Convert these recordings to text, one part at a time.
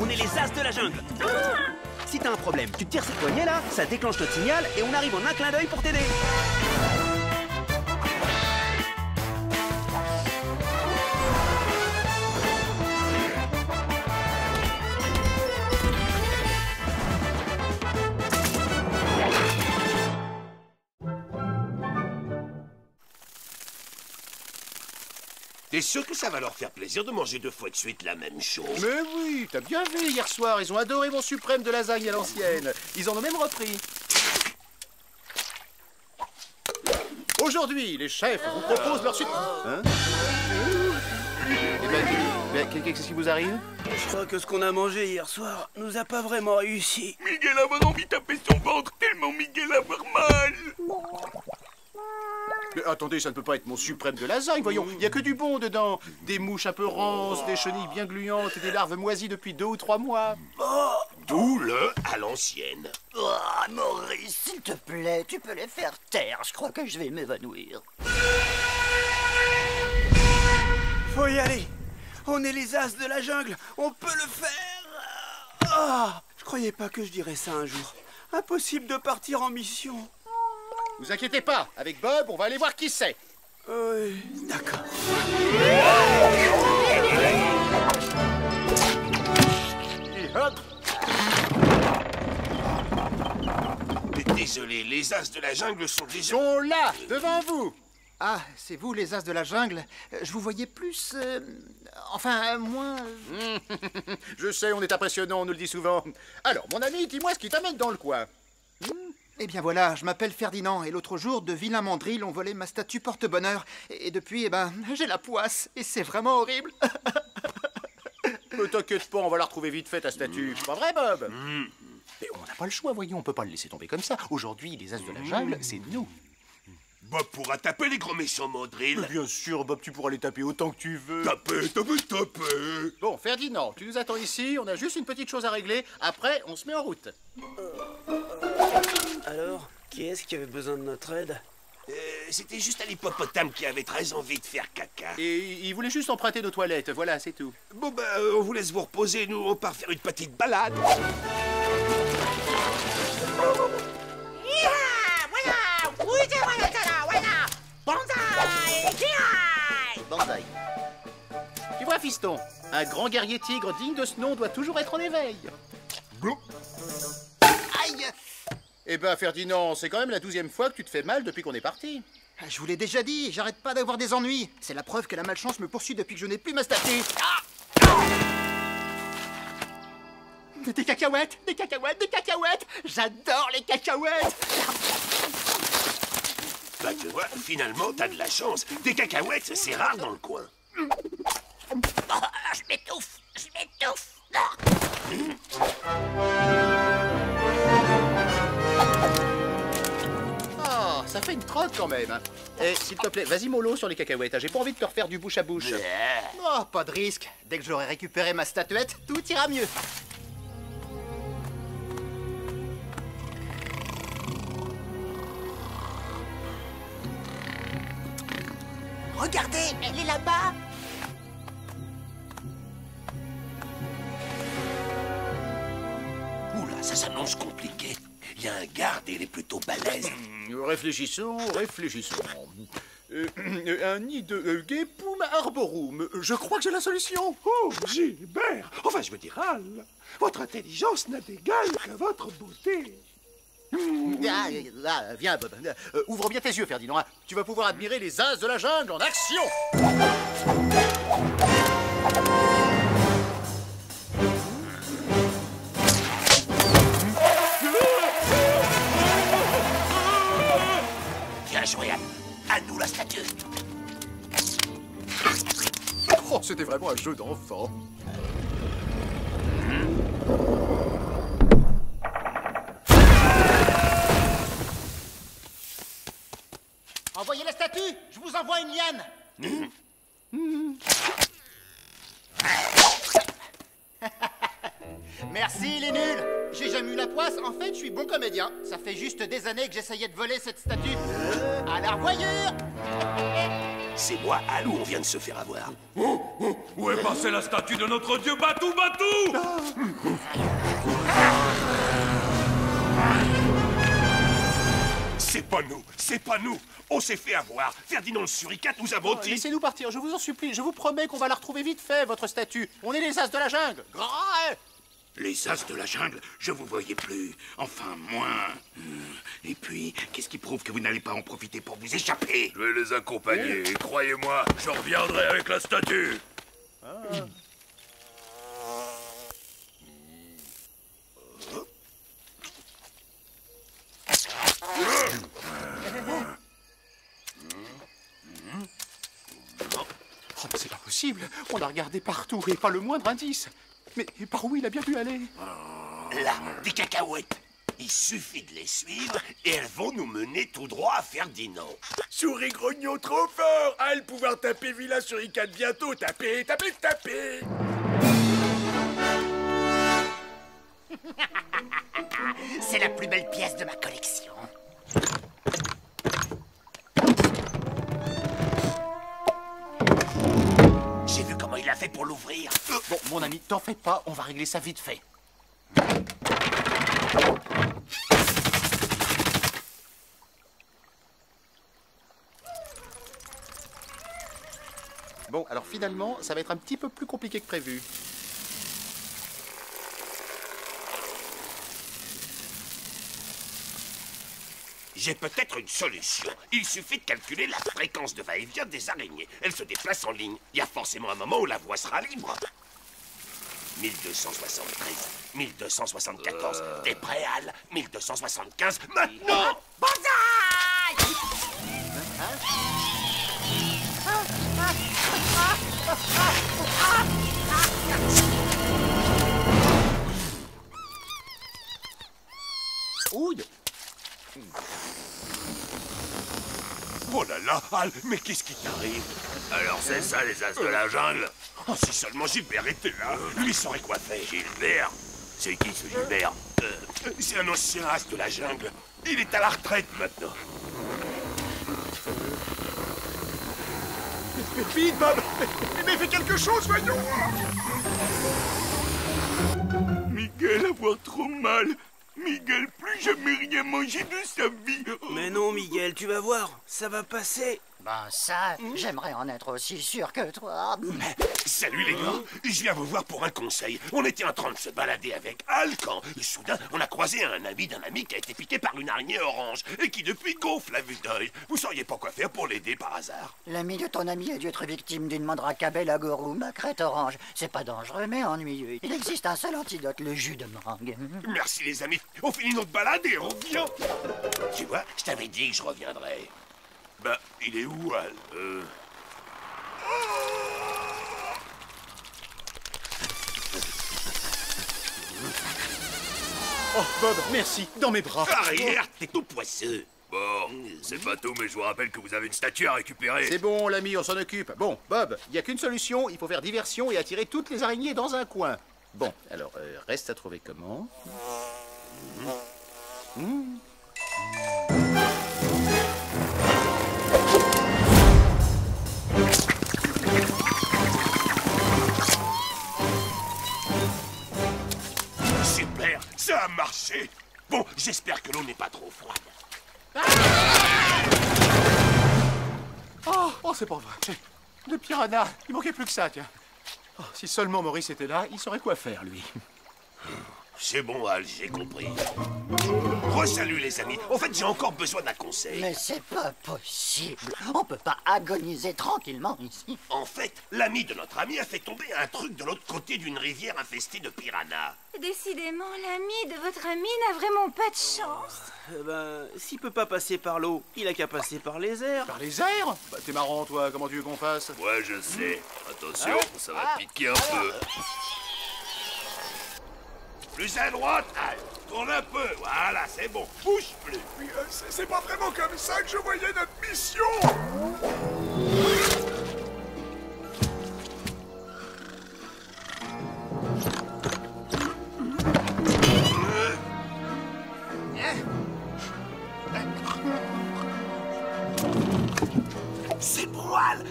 On est les as de la jungle. Si t'as un problème, tu tires cette poignée là, ça déclenche notre signal et on arrive en un clin d'œil pour t'aider. T'es sûr que ça va leur faire plaisir de manger 2 fois de suite la même chose? Mais oui, t'as bien vu hier soir, ils ont adoré mon suprême de lasagne à l'ancienne. Ils en ont même repris. Aujourd'hui, les chefs vous proposent leur suite... Hein? Qu'est-ce qui vous arrive? Je crois que ce qu'on a mangé hier soir nous a pas vraiment réussi. Miguel a vraiment envie de taper son ventre tellement Miguel a avoir mal. Mais attendez, ça ne peut pas être mon suprême de lasagne, voyons. Il n'y a que du bon dedans. Des mouches un peu ronces, des chenilles bien gluantes et des larves moisies depuis 2 ou 3 mois. D'où le à l'ancienne. Oh, Maurice, s'il te plaît, tu peux les faire taire. Je crois que je vais m'évanouir. Faut y aller. On est les as de la jungle. On peut le faire. Ah, je croyais pas que je dirais ça un jour. Impossible de partir en mission. Vous inquiétez pas, avec Bob, on va aller voir qui c'est. Oui, d'accord. Et hop. Désolé, les as de la jungle sont Ils déjà... sont là, devant vous. Ah, c'est vous les as de la jungle. Je vous voyais plus... enfin, moins... Je sais, on est impressionnant, on nous le dit souvent. Alors, mon ami, dis-moi ce qui t'amène dans le coin. Eh bien voilà, je m'appelle Ferdinand, et l'autre jour, de vilains mandrilles ont volé ma statue porte-bonheur. Et depuis, eh ben, j'ai la poisse, et c'est vraiment horrible. Ne t'inquiète pas, on va la retrouver vite fait, ta statue. C'est pas vrai, Bob? Mais on n'a pas le choix, voyons, on peut pas le laisser tomber comme ça. Aujourd'hui, les as de la jungle, c'est nous. Bob pourra taper les grands méchants mandrilles. Mais bien sûr, Bob, tu pourras les taper autant que tu veux. Taper, taper, taper. Bon, Ferdinand, tu nous attends ici, on a juste une petite chose à régler. Après, on se met en route. Alors, qui est-ce qui avait besoin de notre aide? C'était juste à l'hippopotame qui avait très envie de faire caca. Et il voulait juste emprunter nos toilettes, voilà, c'est tout. Bon, bah, on vous laisse vous reposer, nous, on part faire une petite balade. Banzai. Tu vois, fiston, un grand guerrier tigre digne de ce nom doit toujours être en éveil. Aïe! Eh ben, Ferdinand, c'est quand même la 12e fois que tu te fais mal depuis qu'on est parti. Je vous l'ai déjà dit, j'arrête pas d'avoir des ennuis. C'est la preuve que la malchance me poursuit depuis que je n'ai plus ma statue. Des cacahuètes, des cacahuètes, des cacahuètes. J'adore les cacahuètes. Bah, tu vois, finalement, t'as de la chance. Des cacahuètes, c'est rare dans le coin. Je m'étouffe! Je m'étouffe! Ah, ça fait une trotte quand même. Hein. Eh, s'il te plaît, vas-y mollo sur les cacahuètes. Hein. J'ai pas envie de te refaire du bouche à bouche. Oh, pas de risque. Dès que j'aurai récupéré ma statuette, tout ira mieux. Regardez, elle est là-bas! Oula, ça s'annonce compliqué. Il y a un garde et il est plutôt balèze. Réfléchissons, réfléchissons. Un nid de Guépum arborum. Je crois que j'ai la solution. Oh, Gilbert. Enfin, je veux dire, Al, votre intelligence n'a d'égal que votre beauté. Viens, Bob. Ouvre bien tes yeux, Ferdinand. Tu vas pouvoir admirer les as de la jungle en action. Bien joué, Al. À nous la statue. Oh, c'était vraiment un jeu d'enfant. Envoyez la statue, je vous envoie une liane. Merci les nuls. J'ai jamais eu la poisse, en fait je suis bon comédien. Ça fait juste des années que j'essayais de voler cette statue. À la revoyure. C'est moi, Al, ou on vient de se faire avoir? Où est passée la statue de notre dieu Batou Batou? C'est pas nous, c'est pas nous. On s'est fait avoir. Ferdinand le suricate nous a menti. Laissez-nous partir, je vous en supplie. Je vous promets qu'on va la retrouver vite fait, votre statue. On est les as de la jungle. Les as de la jungle, je vous voyais plus. Enfin, moins. Et puis, qu'est-ce qui prouve que vous n'allez pas en profiter pour vous échapper? Je vais les accompagner, et croyez-moi, je reviendrai avec la statue. Oh, mais c'est pas possible. On a regardé partout et pas le moindre indice. Mais par où il a bien pu aller? Là, des cacahuètes. Il suffit de les suivre et elles vont nous mener tout droit à Ferdinand. Souris grognon trop fort. Al pouvoir taper Villa Suricate bientôt. Tapez, tapez, tapez. C'est la plus belle pièce de ma collection. J'ai vu comment il a fait pour l'ouvrir. Bon, mon ami, t'en fais pas, on va régler ça vite fait. Bon, alors finalement, ça va être un petit peu plus compliqué que prévu. J'ai peut-être une solution. Il suffit de calculer la fréquence de va-et-vient des araignées. Elles se déplacent en ligne. Il y a forcément un moment où la voie sera libre. 1273, 1274. T'es prêt, Al? 1275, maintenant! Banzai! Ouille! Oh là là, Al, mais qu'est-ce qui t'arrive? Alors c'est ça les as de la jungle? Oh, si seulement Gilbert était là, lui saurait quoi faire. Gilbert? C'est qui ce Gilbert? C'est un ancien as de la jungle. Il est à la retraite maintenant. Vite, Bob! Mais fais quelque chose, voyons! Miguel, avoir trop mal. Miguel, plus jamais rien mangé de sa vie. Mais non, Miguel, tu vas voir, ça va passer. Ben ça, j'aimerais en être aussi sûr que toi. Salut les gars, je viens vous voir pour un conseil. On était en train de se balader avec Al quand, soudain, on a croisé un ami d'un ami qui a été piqué par une araignée orange et qui depuis gonfle à vue d'œil. Vous sauriez pas quoi faire pour l'aider par hasard? L'ami de ton ami a dû être victime d'une mandracabelle à gourou, ma crête orange. C'est pas dangereux, mais ennuyeux. Il existe un seul antidote, le jus de mangue. Merci les amis, on finit notre balade et on revient. Tu vois, je t'avais dit que je reviendrais. Ben, il est où, Al? Oh, Bob, merci, dans mes bras. Arrière, t'es tout poisseux. Bon, c'est pas tout, mais je vous rappelle que vous avez une statue à récupérer. C'est bon, l'ami, on s'en occupe. Bon, Bob, il n'y a qu'une solution, il faut faire diversion et attirer toutes les araignées dans un coin. Bon, alors, reste à trouver comment. Super, ça a marché. Bon, j'espère que l'eau n'est pas trop froide. Oh, c'est pas vrai. Le piranha, il manquait plus que ça, tiens. Oh, si seulement Maurice était là, il saurait quoi faire, lui. C'est bon, Al, j'ai compris. Re-salut, les amis. En fait, j'ai encore besoin d'un conseil. Mais c'est pas possible. On peut pas agoniser tranquillement ici. En fait, l'ami de notre ami a fait tomber un truc de l'autre côté d'une rivière infestée de piranhas. Décidément, l'ami de votre ami n'a vraiment pas de chance. S'il peut pas passer par l'eau, il a qu'à passer par les airs. Par les airs? Bah, t'es marrant, toi, comment tu veux qu'on fasse? Ouais, je sais. Attention, ça va piquer un peu. Plus à droite, Al. Tourne un peu. Voilà, c'est bon. Bouge plus. C'est pas vraiment comme ça que je voyais notre mission. C'est bon, Al.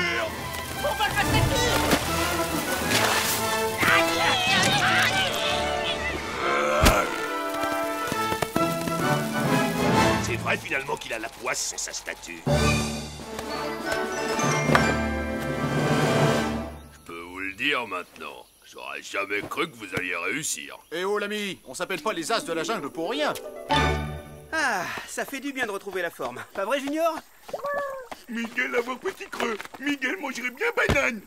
faire. C'est vrai finalement qu'il a la poisse sans sa statue. Je peux vous le dire maintenant. J'aurais jamais cru que vous alliez réussir. Eh oh l'ami, on s'appelle pas les as de la jungle pour rien. Ah, ça fait du bien de retrouver la forme. Pas vrai, Junior? Miguel avoir petit creux. Miguel mangerait bien banane.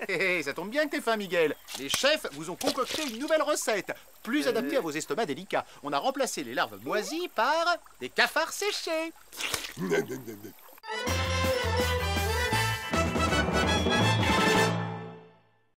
Hé, ça tombe bien que t'es faim, Miguel. Les chefs vous ont concocté une nouvelle recette, plus adaptée à vos estomacs délicats. On a remplacé les larves moisies par des cafards séchés.